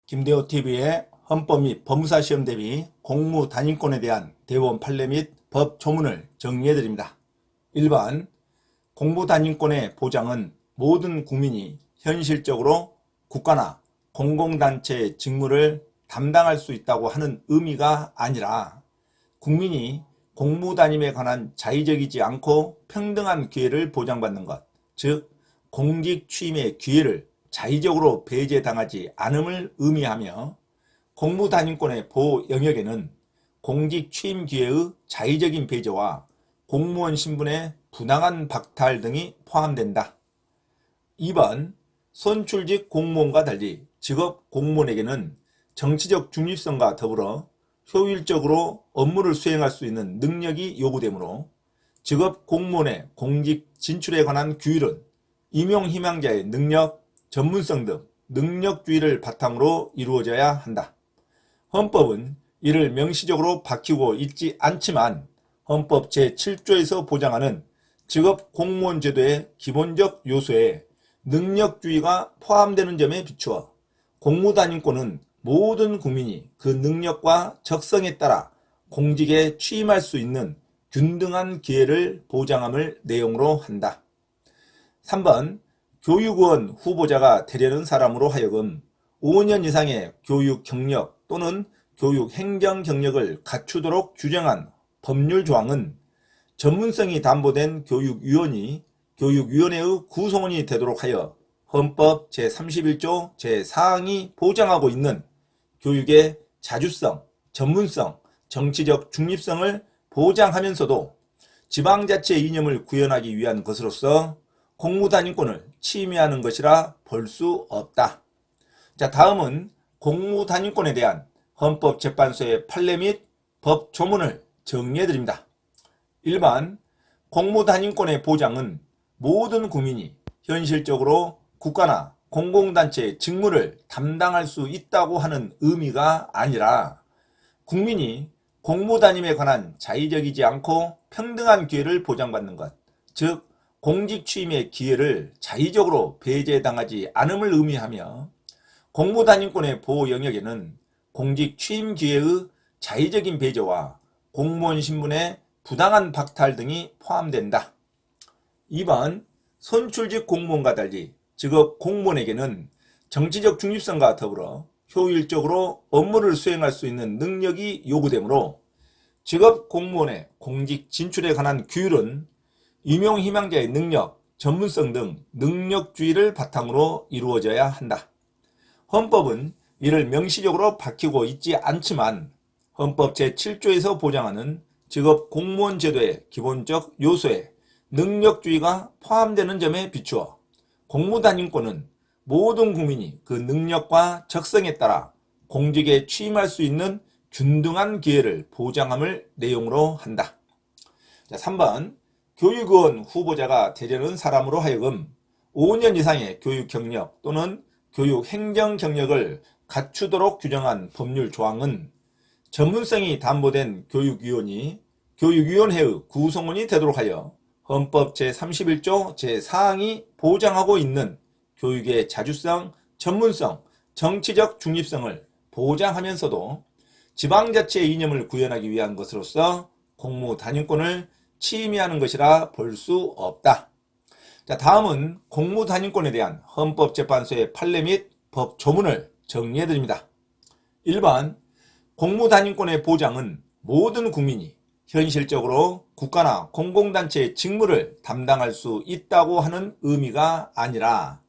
김대호TV의 헌법 및 법무사 시험 대비 공무 단인권에 대한 대법원 판례 및 법 조문을 정리해드립니다. 1번, 공무 단인권의 보장은 모든 국민이 현실적으로 국가나 공공단체의 직무를 담당할 수 있다고 하는 의미가 아니라 국민이 공무단임에 관한 자의적이지 않고 평등한 기회를 보장받는 것, 즉 공직 취임의 기회를 자의적으로 배제당하지 않음을 의미하며 공무단임권의 보호 영역에는 공직 취임 기회의 자의적인 배제와 공무원 신분의 부당한 박탈 등이 포함된다. 2번, 선출직 공무원과 달리 직업 공무원에게는 정치적 중립성과 더불어 효율적으로 업무를 수행할 수 있는 능력이 요구되므로 직업 공무원의 공직 진출에 관한 규율은 임용 희망자의 능력, 전문성 등 능력주의를 바탕으로 이루어져야 한다. 헌법은 이를 명시적으로 밝히고 있지 않지만 헌법 제7조에서 보장하는 직업 공무원 제도의 기본적 요소에 능력주의가 포함되는 점에 비추어 공무단임권은 모든 국민이 그 능력과 적성에 따라 공직에 취임할 수 있는 균등한 기회를 보장함을 내용으로 한다. 3번, 교육원 후보자가 되려는 사람으로 하여금 5년 이상의 교육 경력 또는 교육 행정 경력을 갖추도록 규정한 법률 조항은 전문성이 담보된 교육위원이 교육위원회의 구성원이 되도록 하여 헌법 제31조 제4항이 보장하고 있는 교육의 자주성, 전문성, 정치적 중립성을 보장하면서도 지방자치의 이념을 구현하기 위한 것으로서 공무단임권을 침해하는 것이라 볼 수 없다. 자, 다음은 공무단임권에 대한 헌법재판소의 판례 및 법 조문을 정리해드립니다. 1번, 공무단임권의 보장은 모든 국민이 현실적으로 국가나 공공단체의 직무를 담당할 수 있다고 하는 의미가 아니라 국민이 공무단임에 관한 자의적이지 않고 평등한 기회를 보장받는 것, 즉 공직 취임의 기회를 자의적으로 배제당하지 않음을 의미하며 공무단임권의 보호 영역에는 공직 취임 기회의 자의적인 배제와 공무원 신분의 부당한 박탈 등이 포함된다. 2번, 선출직 공무원과 달리 직업 공무원에게는 정치적 중립성과 더불어 효율적으로 업무를 수행할 수 있는 능력이 요구되므로 직업 공무원의 공직 진출에 관한 규율은 임용 희망자의 능력, 전문성 등 능력주의를 바탕으로 이루어져야 한다. 헌법은 이를 명시적으로 밝히고 있지 않지만 헌법 제7조에서 보장하는 직업 공무원 제도의 기본적 요소에 능력주의가 포함되는 점에 비추어 공무단임권은 모든 국민이 그 능력과 적성에 따라 공직에 취임할 수 있는 균등한 기회를 보장함을 내용으로 한다. 자, 3번, 교육원 후보자가 되려는 사람으로 하여금 5년 이상의 교육 경력 또는 교육 행정 경력을 갖추도록 규정한 법률 조항은 전문성이 담보된 교육위원이 교육위원회의 구성원이 되도록 하여 헌법 제31조 제4항이 보장하고 있는 교육의 자주성, 전문성, 정치적 중립성을 보장하면서도 지방자치의 이념을 구현하기 위한 것으로서 공무단임권을 침해하는 것이라 볼 수 없다. 자, 다음은 공무단임권에 대한 헌법재판소의 판례 및 법 조문을 정리해드립니다. 1번, 공무단임권의 보장은 모든 국민이 현실적으로 국가나 공공단체의 직무를 담당할 수 있다고 하는 의미가 아니라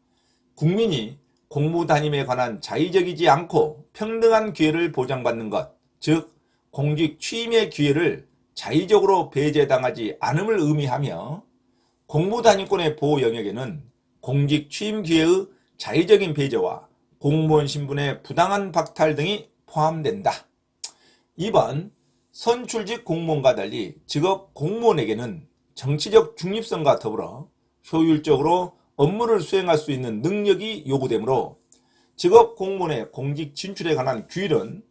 국민이 공무단임에 관한 자의적이지 않고 평등한 기회를 보장받는 것, 즉 공직 취임의 기회를 자의적으로 배제당하지 않음을 의미하며 공무단임권의 보호 영역에는 공직 취임 기회의 자의적인 배제와 공무원 신분의 부당한 박탈 등이 포함된다. 2번, 선출직 공무원과 달리 직업 공무원에게는 정치적 중립성과 더불어 효율적으로 업무를 수행할 수 있는 능력이 요구되므로 직업 공무원의 공직 진출에 관한 규율은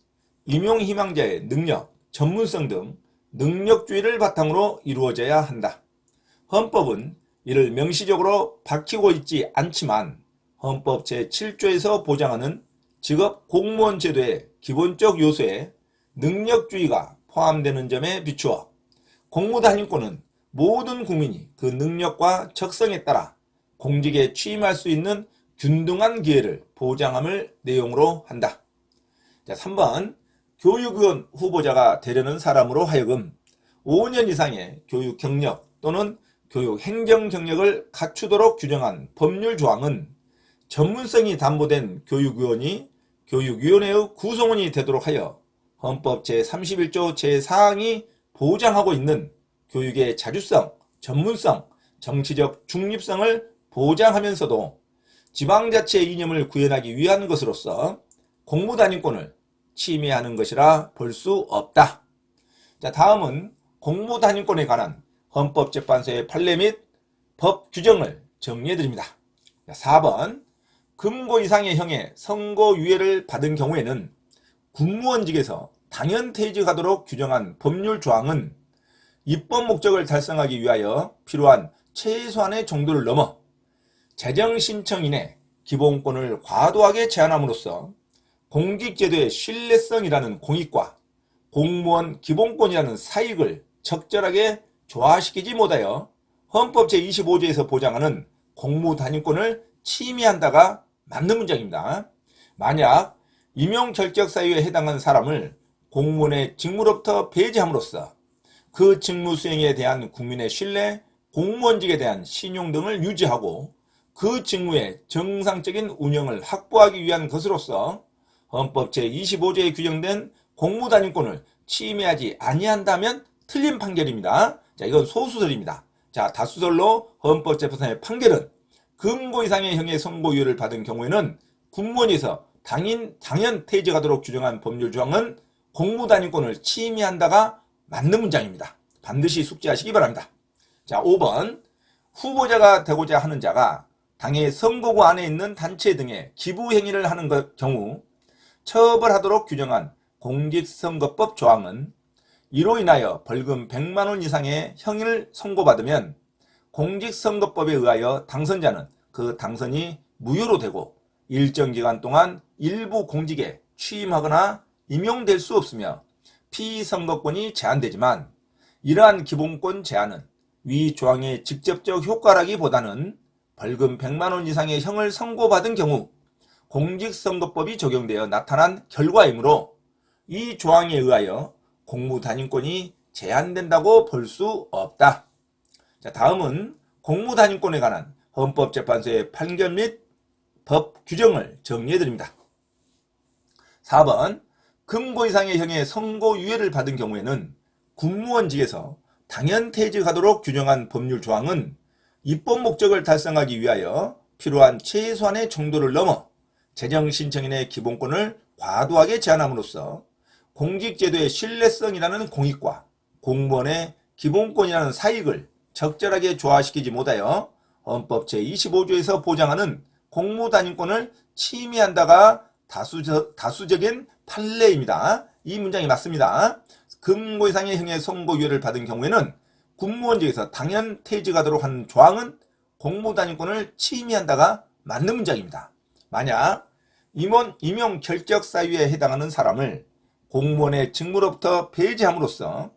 임용 희망자의 능력, 전문성 등 능력주의를 바탕으로 이루어져야 한다. 헌법은 이를 명시적으로 밝히고 있지 않지만 헌법 제7조에서 보장하는 직업 공무원 제도의 기본적 요소에 능력주의가 포함되는 점에 비추어 공무단임권은 모든 국민이 그 능력과 적성에 따라 공직에 취임할 수 있는 균등한 기회를 보장함을 내용으로 한다. 자, 3번 교육위원 후보자가 되려는 사람으로 하여금 5년 이상의 교육 경력 또는 교육 행정 경력을 갖추도록 규정한 법률 조항은 전문성이 담보된 교육위원이 교육위원회의 구성원이 되도록 하여 헌법 제31조 제4항이 보장하고 있는 교육의 자주성, 전문성, 정치적 중립성을 보장하면서도 지방자치의 이념을 구현하기 위한 것으로서 공무단임권을 침해하는 것이라 볼 수 없다. 자, 다음은 공무단임권에 관한 헌법재판소의 판례 및 법 규정을 정리해드립니다. 4번 금고 이상의 형의 선고유예를 받은 경우에는 군무원직에서 당연퇴직하도록 규정한 법률 조항은 입법 목적을 달성하기 위하여 필요한 최소한의 정도를 넘어 재정신청인의 기본권을 과도하게 제한함으로써 공직제도의 신뢰성이라는 공익과 공무원 기본권이라는 사익을 적절하게 조화시키지 못하여 헌법 제25조에서 보장하는 공무단임권을 침해한다가 맞는 문장입니다. 만약 임용 결격 사유에 해당한 사람을 공무원의 직무로부터 배제함으로써 그 직무 수행에 대한 국민의 신뢰, 공무원직에 대한 신용 등을 유지하고 그 직무의 정상적인 운영을 확보하기 위한 것으로서 헌법 제25조에 규정된 공무단임권을 침해하지 아니한다면 틀린 판결입니다. 자, 이건 소수설입니다. 자, 다수설로 헌법재판소의 판결은 금고 이상의 형의 선고유예를 받은 경우에는 군무원에서 당연퇴직하도록 규정한 법률 조항은 공무단임권을 침해한다가 맞는 문장입니다. 반드시 숙지하시기 바랍니다. 자, 5번 후보자가 되고자 하는 자가 당의 선거구 안에 있는 단체 등의 기부 행위를 하는 경우 처벌하도록 규정한 공직선거법 조항은 이로 인하여 벌금 100만원 이상의 형을 선고받으면 공직선거법에 의하여 당선자는 그 당선이 무효로 되고 일정 기간 동안 일부 공직에 취임하거나 임용될 수 없으며 피선거권이 제한되지만 이러한 기본권 제한은 위 조항의 직접적 효과라기보다는 벌금 100만원 이상의 형을 선고받은 경우 공직선거법이 적용되어 나타난 결과이므로 이 조항에 의하여 공무단임권이 제한된다고 볼 수 없다. 자, 다음은 공무단임권에 관한 헌법재판소의 판결 및 법 규정을 정리해드립니다. 4번 금고 이상의 형의 선고유예를 받은 경우에는 군무원직에서 당연퇴직하도록 규정한 법률 조항은 입법 목적을 달성하기 위하여 필요한 최소한의 정도를 넘어 재정신청인의 기본권을 과도하게 제한함으로써 공직제도의 신뢰성이라는 공익과 공무원의 기본권이라는 사익을 적절하게 조화시키지 못하여 헌법 제25조에서 보장하는 공무단임권을 침해한다가 다수적인 판례입니다. 이 문장이 맞습니다. 금고 이상의 형의 선고유예를 받은 경우에는 군무원직에서 당연퇴직하도록 하는 조항은 공무단임권을 침해한다가 맞는 문장입니다. 만약 임용 결격 사유에 해당하는 사람을 공무원의 직무로부터 배제함으로써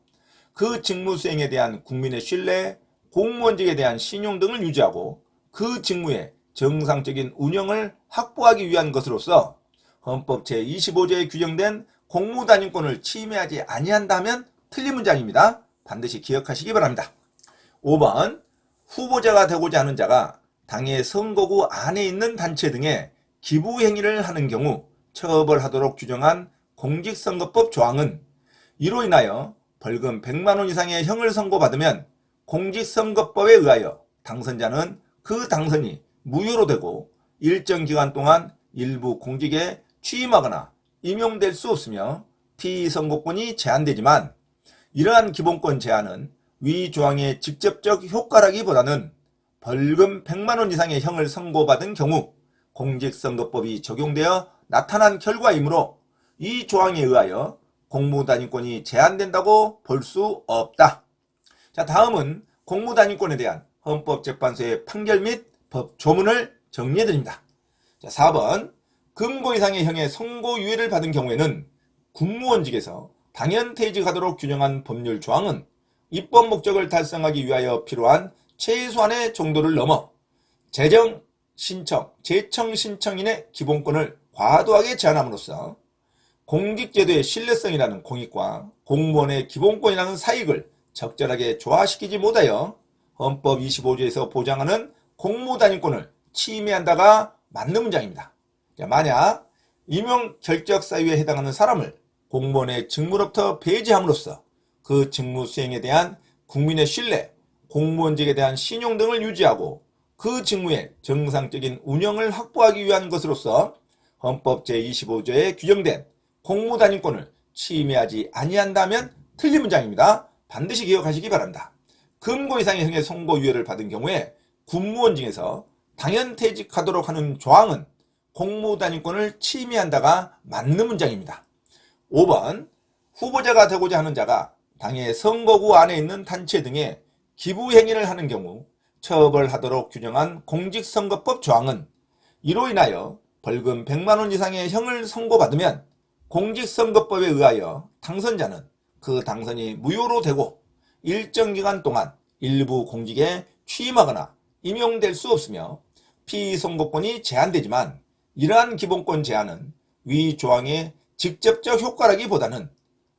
그 직무 수행에 대한 국민의 신뢰, 공무원직에 대한 신용 등을 유지하고 그 직무의 정상적인 운영을 확보하기 위한 것으로서 헌법 제25조에 규정된 공무단임권을 침해하지 아니한다면 틀린 문장입니다. 반드시 기억하시기 바랍니다. 5번 후보자가 되고자 하는 자가 당의 선거구 안에 있는 단체 등의 기부 행위를 하는 경우 처벌하도록 규정한 공직선거법 조항은 이로 인하여 벌금 100만원 이상의 형을 선고받으면 공직선거법에 의하여 당선자는 그 당선이 무효로 되고 일정 기간 동안 일부 공직에 취임하거나 임용될 수 없으며 피선거권이 제한되지만 이러한 기본권 제한은 위 조항의 직접적 효과라기보다는 벌금 100만원 이상의 형을 선고받은 경우 공직선거법이 적용되어 나타난 결과이므로 이 조항에 의하여 공무단임권이 제한된다고 볼 수 없다. 자, 다음은 공무단임권에 대한 헌법재판소의 판결 및 법 조문을 정리해드립니다. 자, 4번 금고 이상의 형의 선고유예를 받은 경우에는 군무원직에서 당연퇴직하도록 규정한 법률 조항은 입법 목적을 달성하기 위하여 필요한 최소한의 정도를 넘어 재청 신청인의 기본권을 과도하게 제한함으로써 공직제도의 신뢰성이라는 공익과 공무원의 기본권이라는 사익을 적절하게 조화시키지 못하여 헌법 25조에서 보장하는 공무단위권을 침해한다가 맞는 문장입니다. 만약 임용결적사유에 해당하는 사람을 공무원의 직무로부터 배제함으로써 그 직무 수행에 대한 국민의 신뢰, 공무원직에 대한 신용 등을 유지하고 그 직무의 정상적인 운영을 확보하기 위한 것으로서 헌법 제25조에 규정된 공무단위권을 침해하지 아니한다면 틀린 문장입니다. 반드시 기억하시기 바랍니다. 금고 이상의 형의 선고유예를 받은 경우에 군무원직에서 당연퇴직하도록 하는 조항은 공무단위권을 침해한다가 맞는 문장입니다. 5번 후보자가 되고자 하는 자가 당의 선거구 안에 있는 단체 등에 기부행위를 하는 경우 처벌하도록 규정한 공직선거법 조항은 이로 인하여 벌금 100만원 이상의 형을 선고받으면 공직선거법에 의하여 당선자는 그 당선이 무효로 되고 일정 기간 동안 일부 공직에 취임하거나 임용될 수 없으며 피선거권이 제한되지만 이러한 기본권 제한은 위 조항의 직접적 효과라기보다는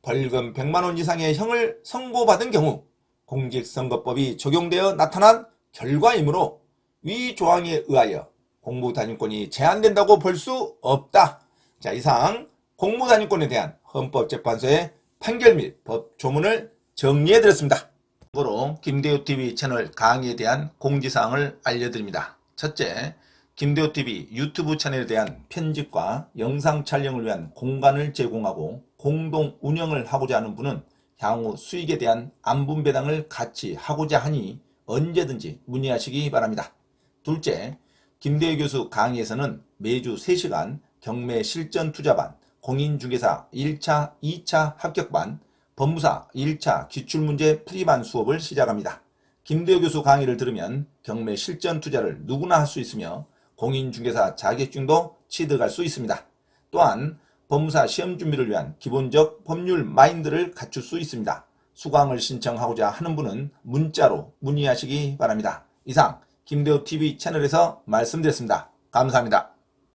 벌금 100만원 이상의 형을 선고받은 경우 공직선거법이 적용되어 나타난 결과이므로 위 조항에 의하여 공무단위권이 제한된다고 볼 수 없다. 자, 이상 공무단위권에 대한 헌법재판소의 판결 및 법조문을 정리해드렸습니다. 참고로 김대호TV 채널 강의에 대한 공지사항을 알려드립니다. 첫째, 김대호TV 유튜브 채널에 대한 편집과 영상 촬영을 위한 공간을 제공하고 공동 운영을 하고자 하는 분은 향후 수익에 대한 안분배당을 같이 하고자 하니 언제든지 문의하시기 바랍니다. 둘째, 김대호 교수 강의에서는 매주 3시간 경매 실전 투자반, 공인중개사 1차, 2차 합격반, 법무사 1차 기출문제 풀이반 수업을 시작합니다. 김대호 교수 강의를 들으면 경매 실전 투자를 누구나 할 수 있으며 공인중개사 자격증도 취득할 수 있습니다. 또한 법무사 시험 준비를 위한 기본적 법률 마인드를 갖출 수 있습니다. 수강을 신청하고자 하는 분은 문자로 문의하시기 바랍니다. 이상 김대호TV 채널에서 말씀드렸습니다. 감사합니다.